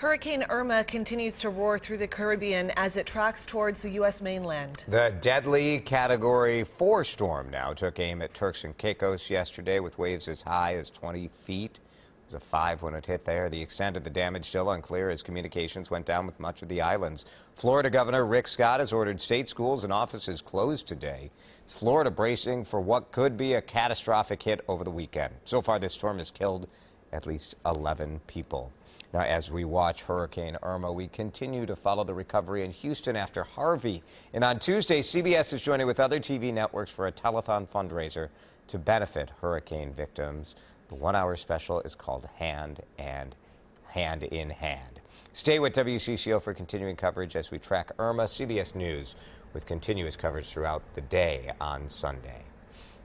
Hurricane Irma continues to roar through the Caribbean as it tracks towards the U.S. mainland. The deadly Category 4 storm now took aim at Turks and Caicos yesterday with waves as high as 20 feet. It was a 5 when it hit there. The extent of the damage still unclear as communications went down with much of the islands. Florida Governor Rick Scott has ordered state schools and offices closed today. It's Florida bracing for what could be a catastrophic hit over the weekend. So far, this storm has killed at least 11 people. Now, as we watch Hurricane Irma, we continue to follow the recovery in Houston after Harvey. And on Tuesday, CBS is joining with other TV networks for a telethon fundraiser to benefit hurricane victims. The one-hour special is called Hand in Hand. Stay with WCCO for continuing coverage as we track Irma. CBS News with continuous coverage throughout the day on Sunday.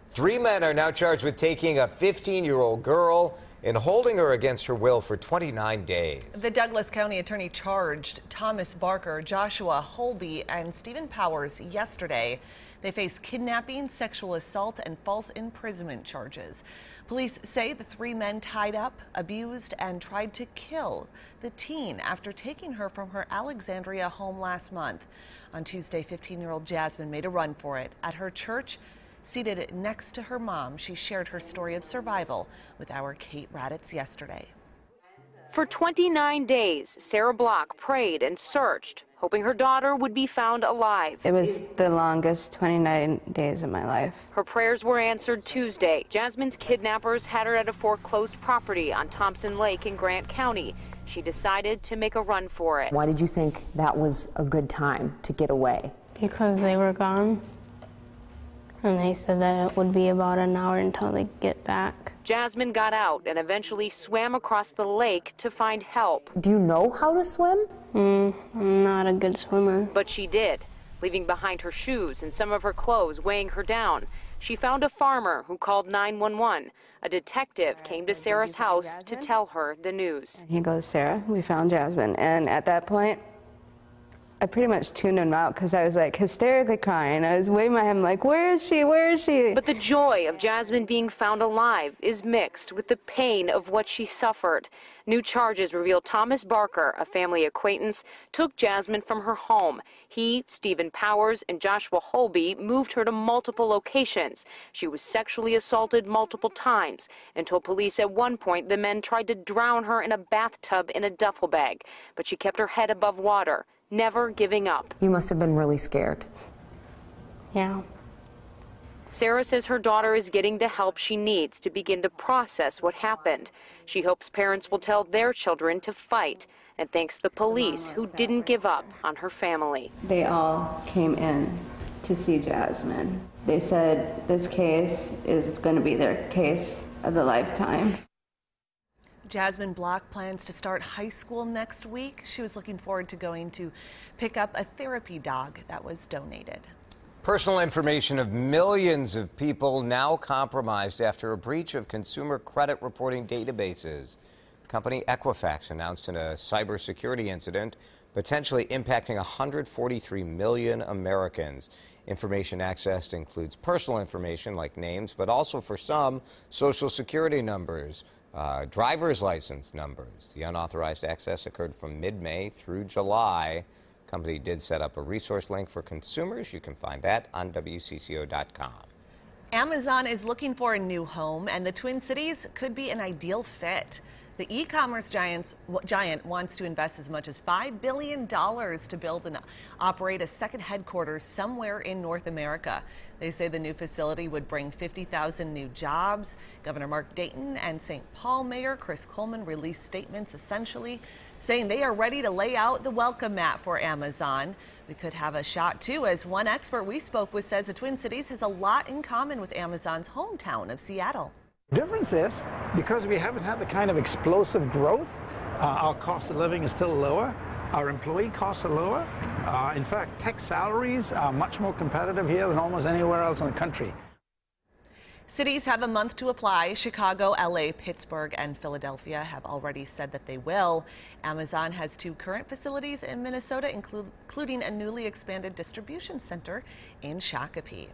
3 men are now charged with taking a 15-year-old girl and holding her against her will for 29 days. The Douglas County attorney charged Thomas Barker, Joshua Holby, and Stephen Powers yesterday. They face kidnapping, sexual assault, and false imprisonment charges. Police say the 3 men tied up, abused, and tried to kill the teen after taking her from her Alexandria home last month. On Tuesday, 15-year-old Jasmine made a run for it. At her church, seated next to her mom, she shared her story of survival with our Kate Raditz yesterday. For 29 days, Sarah Block prayed and searched, hoping her daughter would be found alive. It was the longest 29 days of my life. Her prayers were answered Tuesday. Jasmine's kidnappers had her at a foreclosed property on Thompson Lake in Grant County. She decided to make a run for it. Why did you think that was a good time to get away? Because they were gone. And they said that it would be about an hour until they get back. Jasmine got out and eventually swam across the lake to find help. Do you know how to swim? I'm not a good swimmer. But she did, leaving behind her shoes and some of her clothes weighing her down. She found a farmer who called 911. A detective came to Sarah's house to tell her the news. He goes, "Sarah, we found Jasmine." And at that point, I pretty much tuned him out because I was like hysterically crying. I was waving my hand like, "Where is she? Where is she?" But the joy of Jasmine being found alive is mixed with the pain of what she suffered. New charges reveal Thomas Barker, a family acquaintance, took Jasmine from her home. He, Stephen Powers, and Joshua Holby moved her to multiple locations. She was sexually assaulted multiple times and told police at one point the men tried to drown her in a bathtub in a duffel bag. But she kept her head above water, never giving up. You must have been really scared. Yeah. Sarah says her daughter is getting the help she needs to begin to process what happened. She hopes parents will tell their children to fight and thanks the police who didn't give up on her family. They all came in to see Jasmine. They said this case is going to be their case of the lifetime. Jasmine Block plans to start high school next week. She was looking forward to going to pick up a therapy dog that was donated. Personal information of millions of people now compromised after a breach of consumer credit reporting databases. Company Equifax announced in a cybersecurity incident potentially impacting 143 million Americans. Information accessed includes personal information like names, but also for some, social security numbers, driver's license numbers. The unauthorized access occurred from mid-May through July. The company did set up a resource link for consumers. You can find that on WCCO.com. Amazon is looking for a new home, and the Twin Cities could be an ideal fit. The e-commerce giant wants to invest as much as $5 billion to build and operate a second headquarters somewhere in North America. They say the new facility would bring 50,000 new jobs. Governor Mark Dayton and St. Paul Mayor Chris Coleman released statements essentially saying they are ready to lay out the welcome mat for Amazon. We could have a shot too, as one expert we spoke with says the Twin Cities has a lot in common with Amazon's hometown of Seattle. The difference is, because we haven't had the kind of explosive growth, our cost of living is still lower, our employee costs are lower. In fact, tech salaries are much more competitive here than almost anywhere else in the country. Cities have a month to apply. Chicago, LA, Pittsburgh, and Philadelphia have already said that they will. Amazon has 2 current facilities in Minnesota, including a newly expanded distribution center in Shakopee.